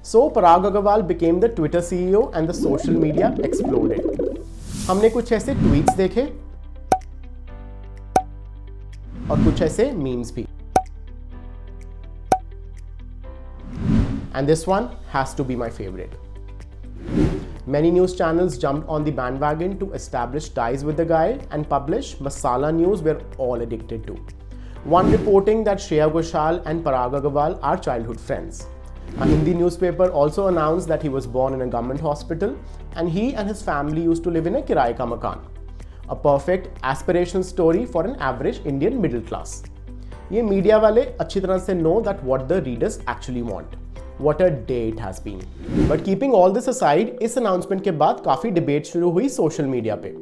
So Parag Agarwal became the Twitter CEO and the social media exploded. हमने कुछ ऐसे tweets देखे और कुछ ऐसे मीम्स भी. And this one has to be my favorite. Many news channels jumped on the bandwagon to establish ties with the guy and publish masala news we're all addicted to. One reporting that Shreya Ghoshal and Parag Agarwal are childhood friends. A Hindi newspaper also announced that he was born in a government hospital and he and his family used to live in a kiraye ka makan. A perfect aspirational story for an average Indian middle class. ये media वाले अच्छी तरह से know that what the readers actually want. What a day it has been. But keeping all this aside, इस announcement के बाद काफी debate शुरू हुई social media पे.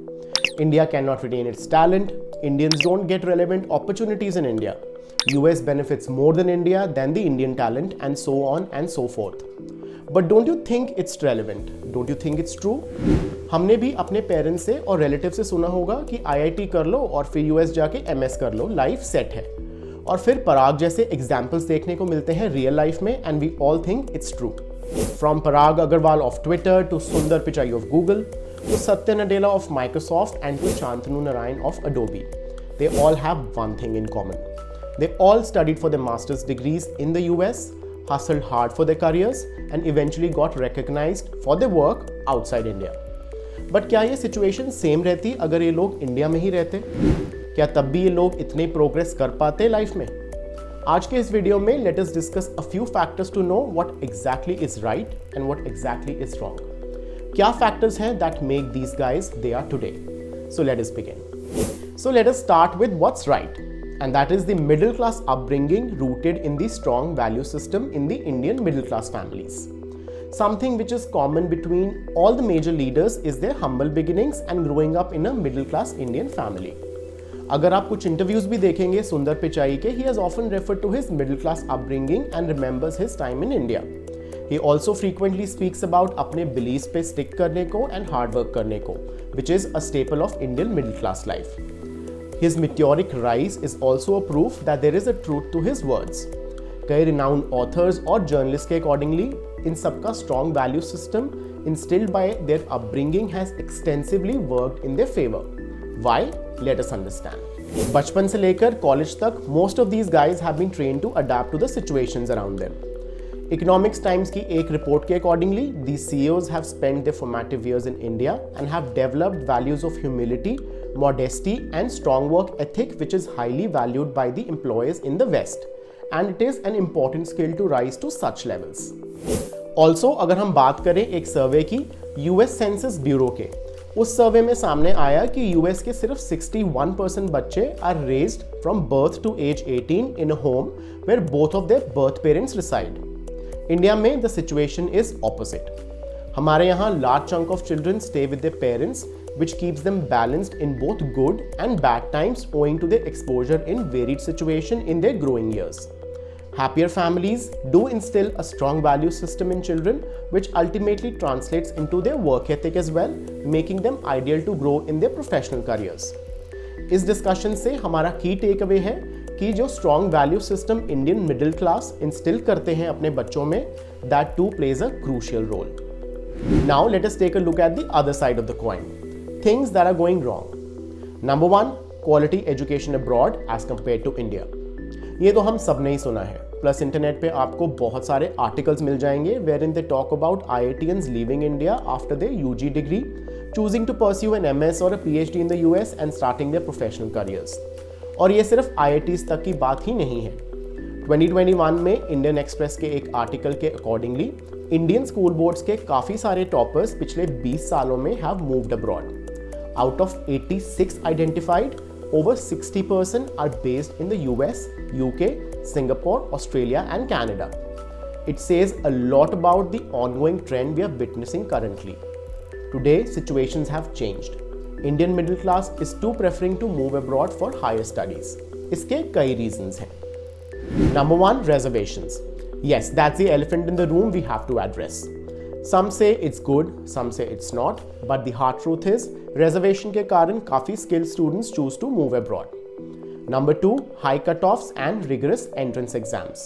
India cannot retain its talent. Indians don't get relevant opportunities in India. US benefits more than India than the Indian talent and so on and so forth. But don't you think it's relevant? Don't you think it's true? हमने भी अपने parents से और relative से सुना होगा कि IIT कर लो और फिर US जाके MS कर लो, लाइफ सेट है. और फिर पराग जैसे एग्जाम्पल्स देखने को मिलते हैं रियल लाइफ में and we all think it's true. From Parag Agrawal of Twitter to Sundar Pichai of Google to Satya Nadella of Microsoft and to Shantanu Narayen of Adobe, they all have one thing in common. They all studied for their master's degrees in the US, hustled hard for their careers and eventually got recognized for their work outside India. But क्या ये situation same रहती अगर ये लोग India में ही रहते? क्या तब भी ये लोग इतने प्रोग्रेस कर पाते लाइफ में? आज के इस वीडियो में let us discuss a few factors to know what exactly is right and what exactly is wrong. क्या फैक्टर्स हैं that make these guys they are today? So let us begin. So let us start with what's right, and that is the middle class upbringing rooted in the strong value system in the Indian middle class families. Something which is common between all the major leaders is their humble beginnings and growing up in a middle class Indian family. अगर आप कुछ interviews भी देखेंगे सुंदर पिचाई के, he has often referred to his middle class upbringing and remembers his time in India. He also frequently speaks about अपने beliefs पे stick करने को and hard work करने को, which is a staple of Indian middle class life. His meteoric rise is also a proof that there is a truth to his words. कई renowned authors और journalists के accordingly इन सबका strong value system instilled by their upbringing has extensively worked in their favor. Why? Let us understand. बचपन से लेकर college तक most of these guys have been trained to adapt to the situations around them. Economics Times की एक report के accordingly, these CEOs have spent their formative years in India and have developed values of humility, modesty and strong work ethic which is highly valued by the employers in the West, and it is an important skill to rise to such levels. Also अगर हम बात करें एक सर्वे की US Census Bureau के, उस सर्वे में सामने आया कि US के सिर्फ 61% बच्चे are raised from birth to age 18 in a home where both of their birth parents reside. India में the situation is opposite. हमारे यहाँ large chunk of children stay with their parents, which keeps them balanced in both good and bad times owing to their exposure in varied situation in their growing years. Happier families do instill a strong value system in children, which ultimately translates into their work ethic as well, making them ideal to grow in their professional careers. इस discussion से हमारा key takeaway है कि जो strong value system Indian middle class instil करते हैं अपने बच्चों में, that too plays a crucial role. Now let us take a look at the other side of the coin, things that are going wrong. Number 1, quality education abroad as compare to India. ये तो हम सब ने ही सुना है, plus internet पे आपको बहुत सारे आर्टिकल्स मिल जाएंगे where in they talk about IITians leaving India after their UG degree, choosing to pursue an MS or a PhD in the US and starting their professional careers. और ये सिर्फ IITs तक की बात ही नहीं है. 2021 में इंडियन एक्सप्रेस के एक आर्टिकल के अकॉर्डिंगली इंडियन स्कूल बोर्ड्स के काफ़ी सारे टॉपर्स पिछले 20 सालों में have moved abroad. Out of 86 identified, over 60% are based in the US, UK, Singapore, Australia and Canada. It says a lot about the ongoing trend we are witnessing currently. Today, situations have changed. Indian middle class is too preferring to move abroad for higher studies. इसके कई reasons हैं. Number 1, reservations. Yes, that's the elephant in the room we have to address. Some say it's good, some say it's not, but the hard truth is, reservation के कारण काफ़ी skilled students choose to move abroad. Number 2, high cutoffs and rigorous entrance exams.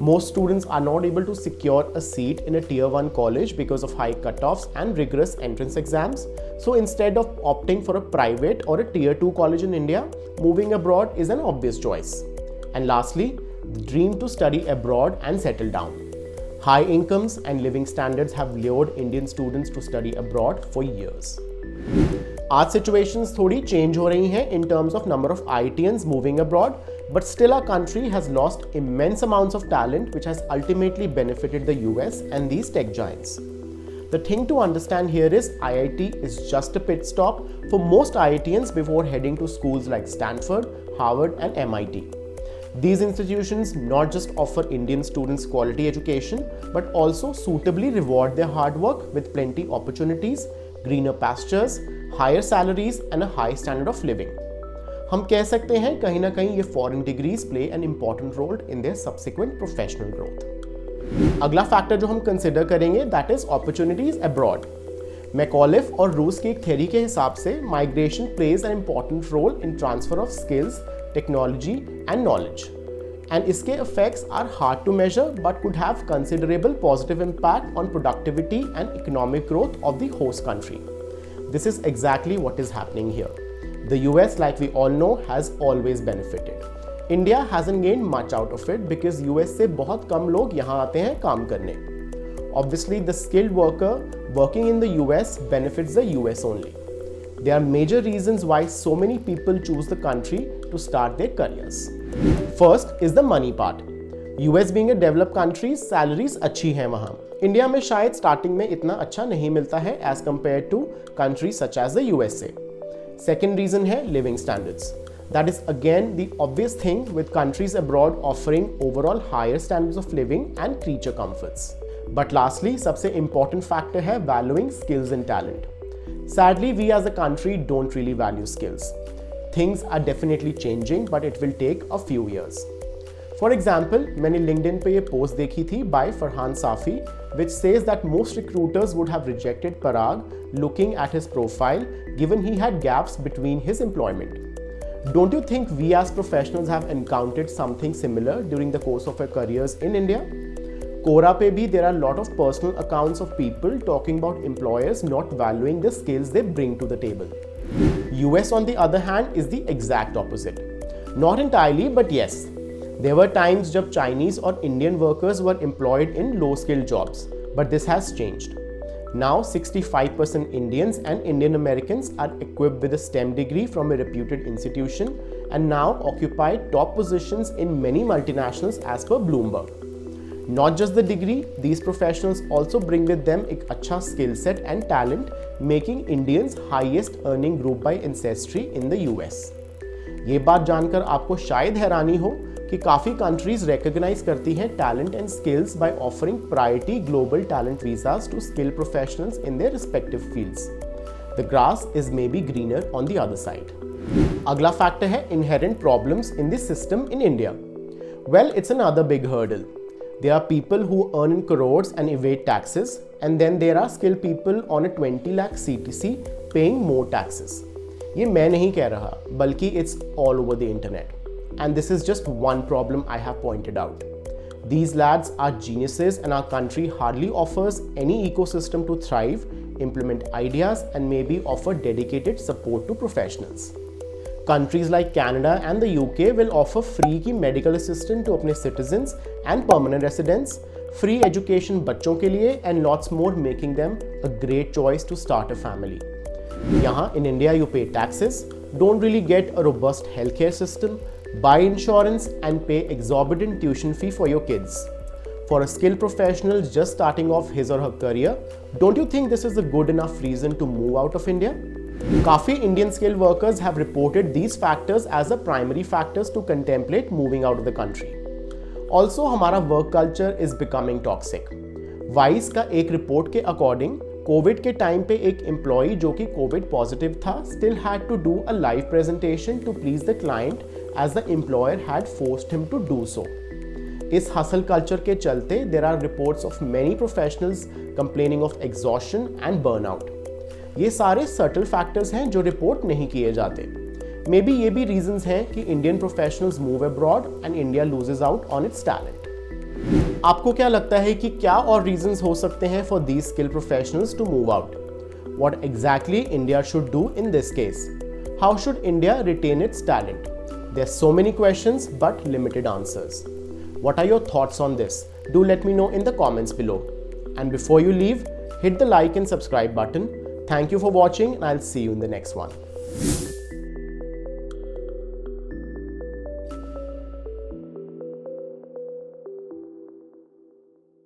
Most students are not able to secure a seat in a tier 1 college because of high cutoffs and rigorous entrance exams. So instead of opting for a private or a tier 2 college in India, moving abroad is an obvious choice. And lastly, the dream to study abroad and settle down. High incomes and living standards have lured Indian students to study abroad for years. आज situations थोड़ी change हो रही हैं in terms of number of IITians moving abroad, but still our country has lost immense amounts of talent which has ultimately benefited the US and these tech giants. The thing to understand here is IIT is just a pit stop for most IITians before heading to schools like Stanford, Harvard and MIT. These institutions not just offer Indian students quality education but also suitably reward their hard work with plenty opportunities, greener pastures, higher salaries and a high standard of living. हम कह सकते हैं कहीं ना कहीं ये foreign degrees play an important role in their subsequent professional growth. अगला factor जो हम कंसिडर करेंगे that is opportunities abroad. McAuliffe और रूस की एक थ्योरी के हिसाब से migration plays an important role in transfer of skills, technology and knowledge, and इसके effects are hard to measure but could have considerable positive impact on productivity and economic growth of the host country. This is exactly what is happening here. The US, like we all know, has always benefited. India hasn't gained much out of it because US से बहुत कम लोग यहाँ आते हैं काम करने. Obviously, the skilled worker working in the US benefits the US only. There are major reasons why so many people choose the country to start their careers. First is the money part. US being a developed country, salaries अच्छी हैं वहाँ. India में शायद starting में इतना अच्छा नहीं मिलता है as compared to countries such as the USA. Second reason है living standards. That is again the obvious thing with countries abroad offering overall higher standards of living and creature comforts. But lastly, सबसे important factor है valuing skills and talent. Sadly, we as a country don't really value skills. Things are definitely changing, but it will take a few years. For example, मैंने LinkedIn पे ये post देखी थी by Farhan Safi, which says that most recruiters would have rejected Parag looking at his profile, given he had gaps between his employment. Don't you think we as professionals have encountered something similar during the course of our careers in India? Quora पे भी there are a lot of personal accounts of people talking about employers not valuing the skills they bring to the table. US on the other hand is the exact opposite. Not entirely, but yes. There were times जब Chinese or Indian workers were employed in low-skilled jobs, but this has changed. Now 65% Indians and Indian Americans are equipped with a STEM degree from a reputed institution and now occupy top positions in many multinationals as per Bloomberg. Not just the degree, these professionals also bring with them एक अच्छा skill set and talent, making Indians highest earning group by ancestry in the US. ये बात जानकर आपको शायद हैरानी हो कि काफ़ी countries recognize करती हैं talent and skills by offering priority global talent visas to skilled professionals in their respective fields. The grass is maybe greener on the other side. अगला factor है inherent problems in the system in India. Well, it's another big hurdle. There are people who earn in crores and evade taxes, and then there are skilled people on a 20 lakh CTC paying more taxes. ये मैं नहीं कह रहा, बल्कि it's all over the internet. And this is just one problem I have pointed out. These lads are geniuses and our country hardly offers any ecosystem to thrive, implement ideas and maybe offer dedicated support to professionals. Countries like Canada and the UK will offer free की medical assistance to अपने citizens and permanent residents, free education बच्चों के लिए and lots more, making them a great choice to start a family. यहाँ in India you pay taxes, don't really get a robust healthcare system, buy insurance and pay exorbitant tuition fee for your kids. For a skilled professional just starting off his or her career, don't you think this is a good enough reason to move out of India? काफ़ी Indian skilled workers have reported these factors as the primary factors to contemplate moving out of the country. Also, हमारा work culture is becoming toxic. Vice का एक report के according Covid के time पे एक employee जो कि कोविड पॉजिटिव था still had to do a live presentation to please the client as the employer had forced him to do so. इस हसल कल्चर के चलते there are reports of many professionals complaining of exhaustion and burnout. ये सारे subtle factors हैं जो report नहीं किए जाते. मे बी ये भी रीजंस हैं कि Indian professionals move abroad and India loses out on it's talent. आपको क्या लगता है कि क्या और रीजंस हो सकते हैं for these skill professionals to move out? What exactly India should do in this case? How should India retain its talent? There's so many questions but limited answers. What are your thoughts on this? Do let me know in the comments below. And before you leave, hit the like and subscribe button. Thank you for watching and I'll see you in the next one.